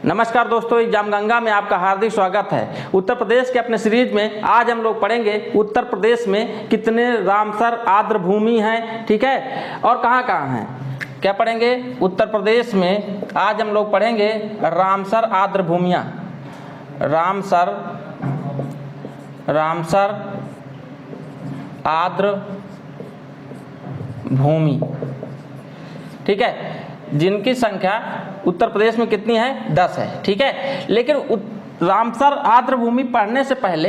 नमस्कार दोस्तों, एग्जाम गंगा में आपका हार्दिक स्वागत है। उत्तर प्रदेश के अपने सीरीज में आज हम लोग पढ़ेंगे उत्तर प्रदेश में कितने रामसर आर्द्र भूमि हैं, ठीक है, और कहाँ कहाँ हैं। क्या पढ़ेंगे? उत्तर प्रदेश में आज हम लोग पढ़ेंगे रामसर आर्द्र भूमियाँ। रामसर आर्द्र भूमि, ठीक है, जिनकी संख्या उत्तर प्रदेश में कितनी है? 10 है, ठीक है। लेकिन रामसर आर्द्र भूमि पढ़ने से पहले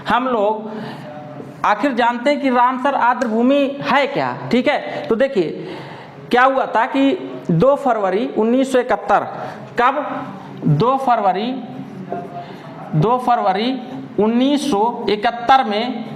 हम लोग आखिर जानते हैं कि रामसर आर्द्र भूमि है क्या, ठीक है। तो देखिए क्या हुआ था कि 2 फरवरी 1971, कब? 2 फरवरी 1971 में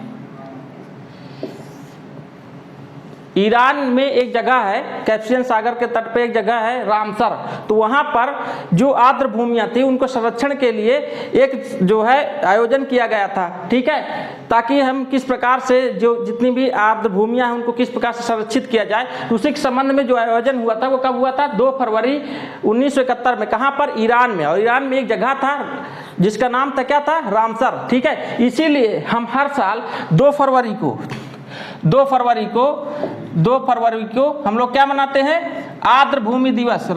ईरान में एक जगह है, कैस्पियन सागर के तट पे एक जगह है रामसर। तो वहाँ पर जो आर्द्र भूमियाँ थी उनको संरक्षण के लिए एक जो है आयोजन किया गया था, ठीक है, ताकि हम किस प्रकार से जो जितनी भी आर्द्र भूमियाँ हैं उनको किस प्रकार से संरक्षित किया जाए। तो उसी के संबंध में जो आयोजन हुआ था वो कब हुआ था? 2 फरवरी 1971 में। कहाँ पर? ईरान में। और ईरान में एक जगह था जिसका नाम था क्या था? रामसर, ठीक है। इसीलिए हम हर साल 2 फरवरी को हम लोग क्या मनाते हैं? आर्द्र भूमि दिवस,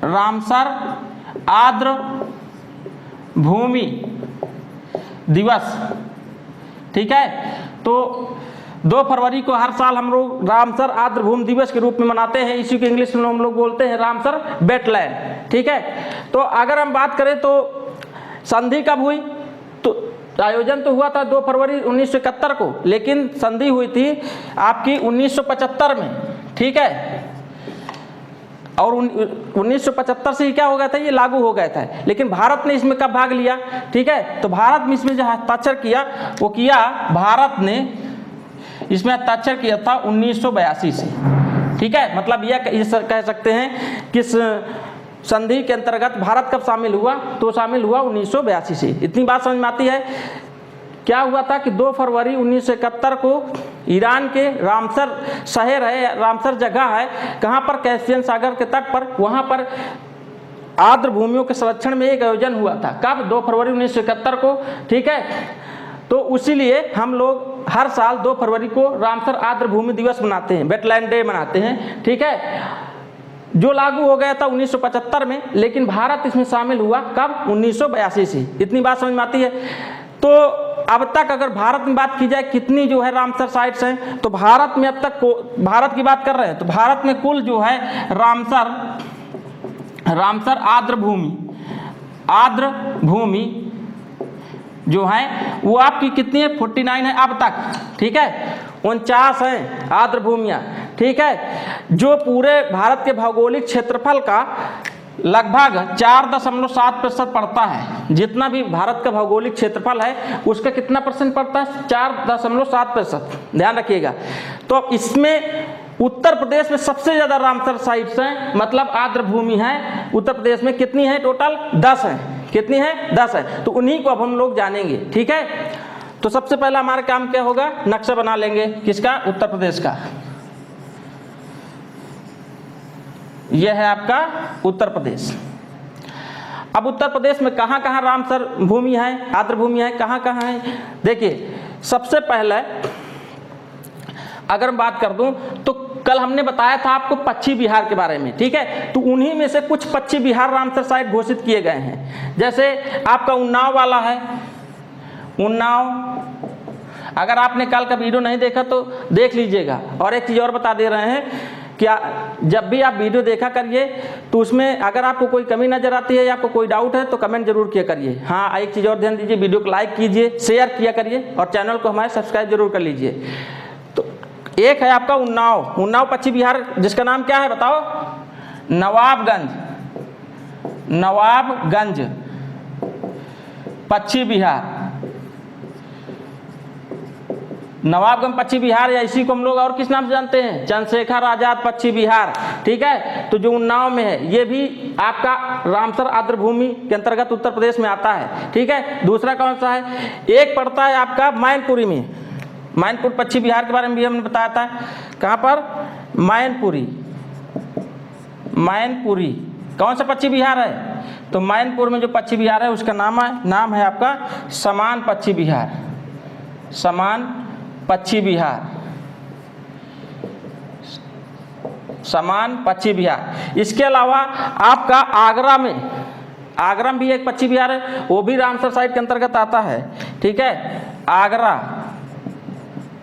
रामसर आर्द्र भूमि दिवस, ठीक है। तो 2 फरवरी को हर साल हम लोग रामसर आर्द्र भूमि दिवस के रूप में मनाते हैं। इसी को इंग्लिश में हम लोग बोलते हैं रामसर वेटलैंड, ठीक है। तो अगर हम बात करें तो संधि कब हुई? तो आयोजन तो हुआ था 2 फरवरी 1971 को, लेकिन संधि हुई थी आपकी 1975 में, ठीक है। और 1975 से ही क्या हो गया था? ये लागू हो गया था। लेकिन भारत ने इसमें कब भाग लिया, ठीक है। तो भारत में इसमें जो हस्ताक्षर किया वो किया भारत ने इसमें हस्ताक्षर किया था 1982 से, ठीक है। मतलब यह कह सकते हैं किस संधि के अंतर्गत भारत कब शामिल हुआ? तो शामिल हुआ 1982 से। इतनी बात समझ में आती है। क्या हुआ था कि 2 फरवरी 1971 को ईरान के रामसर शहर है, रामसर जगह है, कहाँ पर? कैस्पियन सागर के तट पर। वहाँ पर आर्द्र भूमियों के संरक्षण में एक आयोजन हुआ था। कब? 2 फरवरी 1971 को, ठीक है। तो इसीलिए हम लोग हर साल 2 फरवरी को रामसर आर्द्र भूमि दिवस मनाते हैं, वेटलैंड डे मनाते हैं, ठीक है, जो लागू हो गया था 1975 में। लेकिन भारत इसमें शामिल हुआ कब? 1982 से। इतनी बात समझ में आती है। तो अब तक अगर भारत में बात की जाए कितनी जो है रामसर साइट्स हैं, तो भारत में अब तक भारत की बात कर रहे हैं तो भारत में कुल जो है रामसर आर्द्र भूमि जो है वो आपकी कितनी है? 49 है अब तक, ठीक है। 49 हैं आर्द्र भूमियाँ, ठीक है, जो पूरे भारत के भौगोलिक क्षेत्रफल का लगभग 4.7% पड़ता है। जितना भी भारत का भौगोलिक क्षेत्रफल है उसका कितना परसेंट पड़ता है? 4.7%। ध्यान रखिएगा। तो इसमें उत्तर प्रदेश में सबसे ज़्यादा रामसर साइट्स हैं, मतलब आर्द्र भूमि है। उत्तर प्रदेश में कितनी है टोटल? 10 है। कितनी है? 10 है। तो उन्हीं को अब हम लोग जानेंगे, ठीक है। तो सबसे पहला हमारा काम क्या होगा? नक्शा बना लेंगे। किसका? उत्तर प्रदेश का। यह है आपका उत्तर प्रदेश। अब उत्तर प्रदेश में कहाँ कहाँ रामसर भूमि है, आर्द्र भूमि है, कहाँ कहाँ है? देखिए सबसे पहले अगर मैं बात कर दूं तो कल हमने बताया था आपको पश्चिम बिहार के बारे में, ठीक है। तो उन्हीं में से कुछ पश्चिम बिहार रामसर साइट घोषित किए गए हैं। जैसे आपका उन्नाव वाला है, उन्नाव। अगर आपने कल का वीडियो नहीं देखा तो देख लीजिएगा। और एक चीज़ और बता दे रहे हैं कि जब भी आप वीडियो देखा करिए तो उसमें अगर आपको कोई कमी नज़र आती है या आपको कोई डाउट है तो कमेंट जरूर किया करिए। हाँ, एक चीज़ और ध्यान दीजिए, वीडियो को लाइक कीजिए, शेयर किया करिए और चैनल को हमारे सब्सक्राइब जरूर कर लीजिए। तो एक है आपका उन्नाव पश्चिम बिहार, जिसका नाम क्या है बताओ? नवाबगंज पश्चिम बिहार। नवाबगंज पश्चिम बिहार, या इसी को हम लोग और किस नाम से जानते हैं? चंद्रशेखर आजाद पश्चिम बिहार, ठीक है। तो जो उन्नाव में है ये भी आपका रामसर आर्द्र भूमि के अंतर्गत उत्तर प्रदेश में आता है, ठीक है। दूसरा कौन सा है? एक पड़ता है आपका मैनपुरी में। मैनपुर पश्चिम बिहार के बारे में भी हमने बताया था। कहाँ पर? मैनपुरी कौन सा पक्षी विहार है? तो मैनपुर में जो पक्षी विहार है उसका नाम है आपका समान पक्षी विहार, समान पक्षी विहार, समान पक्षी विहार। इसके अलावा आपका आगरा में भी एक पक्षी विहार है, वो भी रामसर साइट के अंतर्गत आता है, ठीक है,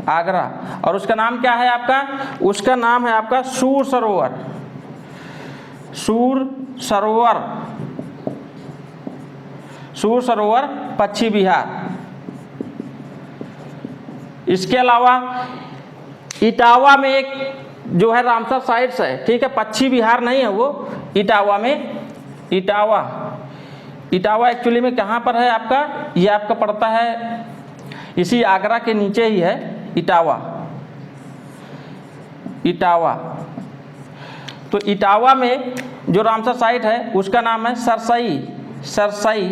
आगरा। और उसका नाम क्या है आपका? उसका नाम है आपका सूर सरोवर पक्षी विहार। इसके अलावा इटावा में एक जो है रामसर साइट से, ठीक है, पक्षी विहार नहीं है वो, इटावा में, इटावा एक्चुअली में कहाँ पर है आपका? ये आपका पड़ता है इसी आगरा के नीचे ही है इटावा। तो इटावा में जो रामसर साइट है उसका नाम है सरसई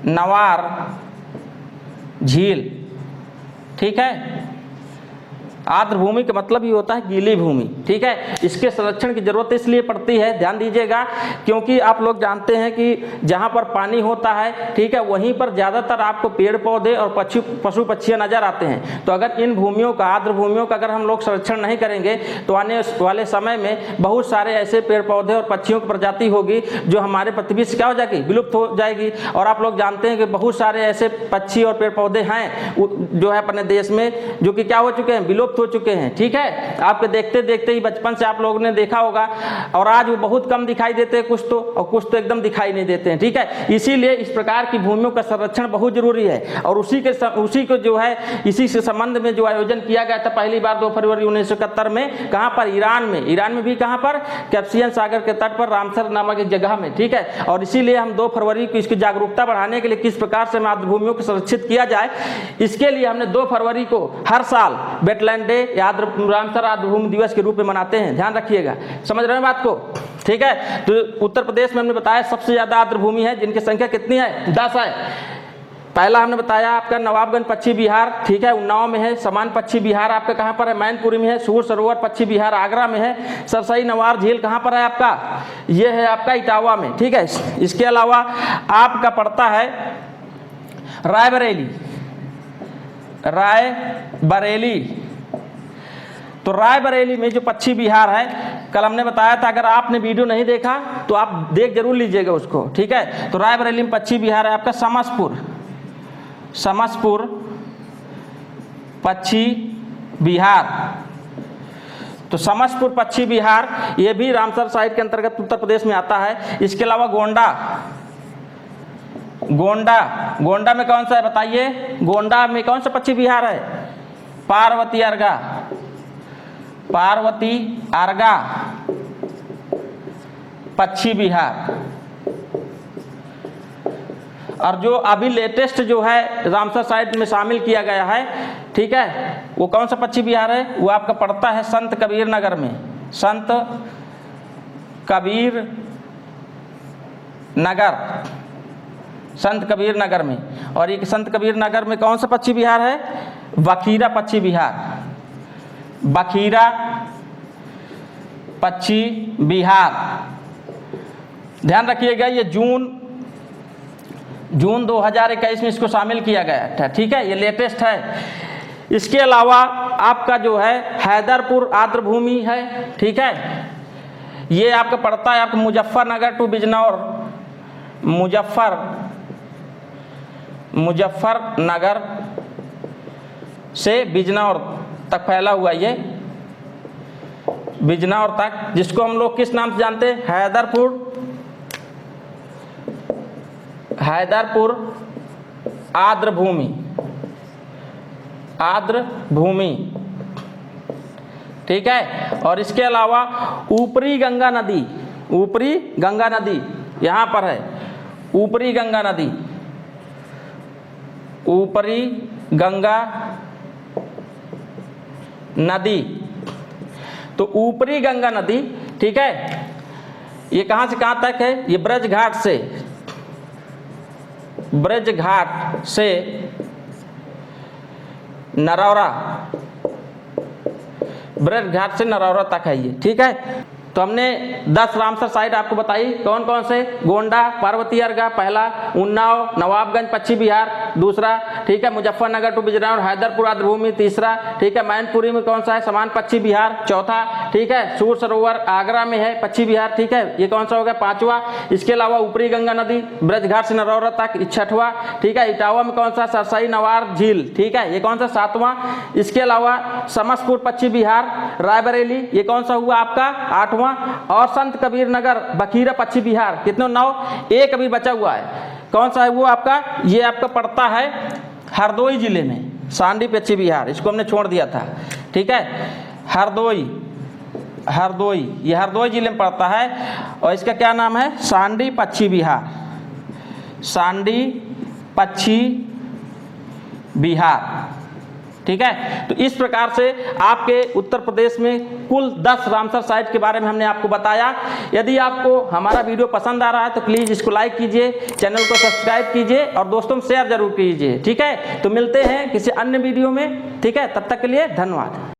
नवार झील, ठीक है। आर्द्र भूमि का मतलब ही होता है गीली भूमि, ठीक है। इसके संरक्षण की जरूरत इसलिए पड़ती है, ध्यान दीजिएगा, क्योंकि आप लोग जानते हैं कि जहाँ पर पानी होता है, ठीक है, वहीं पर ज़्यादातर आपको पेड़ पौधे और पशु पक्षियाँ नजर आते हैं। तो अगर इन भूमियों का, आर्द्र भूमियों का अगर हम लोग संरक्षण नहीं करेंगे तो आने वाले समय में बहुत सारे ऐसे पेड़ पौधे और पक्षियों की प्रजाति होगी जो हमारे पृथ्वी से क्या हो जाएगी? विलुप्त हो जाएगी। और आप लोग जानते हैं कि बहुत सारे ऐसे पक्षी और पेड़ पौधे हैं जो है अपने देश में, जो कि क्या हो चुके हैं? विलुप्त हो चुके हैं, ठीक है। आपके देखते देखते ही बचपन से आप लोगों ने देखा होगा, और आज वो बहुत कम दिखाई देते हैं कुछ तो, और कुछ तो एकदम दिखाई नहीं देते हैं, ठीक है। इसीलिए इस प्रकार की भूमियों का संरक्षण बहुत जरूरी है। और उसी को जो है, इसी से संबंध में जो आयोजन किया गया था पहली बार 2 फरवरी 1971 में, कहाँ पर? ईरान में भी कहाँ पर? कैस्पियन सागर के तट पर रामसर नामक एक जगह में, ठीक है। और इसीलिए हम 2 फरवरी को इसकी जागरूकता बढ़ाने के लिए किस प्रकार से मातृभूमियों को संरक्षित किया जाए, इसके लिए हमने 2 फरवरी को हर साल वेटलैंड डे या रामसर आर्द्रभूमि दिवस के रूप में मनाते हैं। ध्यान रखिएगा, समझ रहे हैं बात को, ठीक है। तो उत्तर प्रदेश में हमने बताया सबसे ज्यादा आर्द्रभूमि है, जिनकी संख्या कितनी है? 10 है। पहला हमने बताया आपका नवाबगंज पक्षी विहार, ठीक है, उन्नाव में है। समान पक्षी विहार आपका कहाँ पर है? मैनपुरी में है। सूर सरोवर पक्षी विहार आगरा में है। सरसई नवार झील कहाँ पर है आपका? ये है आपका इटावा में, ठीक है। इसके अलावा आपका पड़ता है रायबरेली। तो रायबरेली में जो पक्षी विहार है, कल हमने बताया था, अगर आपने वीडियो नहीं देखा तो आप देख जरूर लीजिएगा उसको, ठीक है। तो रायबरेली में पक्षी विहार है आपका समसपुर पक्षी विहार। तो समसपुर पक्षी विहार ये भी रामसर साइट के अंतर्गत उत्तर प्रदेश में आता है। इसके अलावा गोंडा में कौन सा है बताइए? गोंडा में कौन सा पक्षी विहार है? पार्वती आरगा पक्षी विहार। और जो अभी लेटेस्ट जो है रामसर साइट में शामिल किया गया है, ठीक है, वो कौन सा पक्षी विहार है? वो आपका पड़ता है संत कबीर नगर में। और एक संत कबीर नगर में कौन सा पक्षी विहार है? बखीरा पक्षी विहार। ध्यान रखिएगा, ये जून 2021 में इसको शामिल किया गया था, ठीक है, ये लेटेस्ट है। इसके अलावा आपका जो है हैदरपुर आर्द्रभूमि है, ठीक है, ये आपका पड़ता है आपका मुजफ्फरनगर टू बिजनौर, मुजफ्फरनगर से बिजनौर तक फैला हुआ, ये बिजनौर तक, जिसको हम लोग किस नाम से जानते हैं? हैदरपुर आर्द्रभूमि, ठीक है। और इसके अलावा ऊपरी गंगा नदी यहाँ पर है, ऊपरी गंगा नदी। तो ऊपरी गंगा नदी, ठीक है, ये कहाँ से कहाँ तक है? ये ब्रज घाट से नरौरा तक है ये, ठीक है। तो हमने 10 रामसर साइट आपको बताई, कौन कौन से, गोंडा, पार्वती अर्गा पहला, उन्नाव, नवाबगंज पश्चिम बिहार दूसरा, ठीक है, मुजफ्फरनगर टू बिजनौर, हैदरपुर आर्द्रभूमि तीसरा, ठीक है, मैनपुरी में कौन सा है, समान पश्चिम बिहार चौथा, ठीक है, सूर सरोवर आगरा में है पश्चिम बिहार, ठीक है, ये कौन सा हो गया पांचवा। इसके अलावा ऊपरी गंगा नदी ब्रजघाट से नरौरा तक छठवा, ठीक है, इटावा में कौन सा, सरसई नवार झील, ठीक है, ये कौन सा सातवां। इसके अलावा समस्तपुर पश्चिम बिहार, रायबरेली, ये कौन सा हुआ आपका आठवां, और संत कबीर नगर बखीरा पश्चिम बिहार, कितने 9, एक अभी बचा हुआ है, कौन सा है वो आपका, ये आपका पड़ता है हरदोई जिले में, सांडी पश्चिम बिहार, इसको हमने छोड़ दिया था, ठीक है, हरदोई, ये हरदोई जिले में पड़ता है, और इसका क्या नाम है, सांडी पश्चिम बिहार, सांडी पश्चिम बिहार, ठीक है। तो इस प्रकार से आपके उत्तर प्रदेश में कुल 10 रामसर साइट के बारे में हमने आपको बताया। यदि आपको हमारा वीडियो पसंद आ रहा है तो प्लीज़ इसको लाइक कीजिए, चैनल को सब्सक्राइब कीजिए और दोस्तों में शेयर जरूर कीजिए, ठीक है। तो मिलते हैं किसी अन्य वीडियो में, ठीक है, तब तक के लिए धन्यवाद।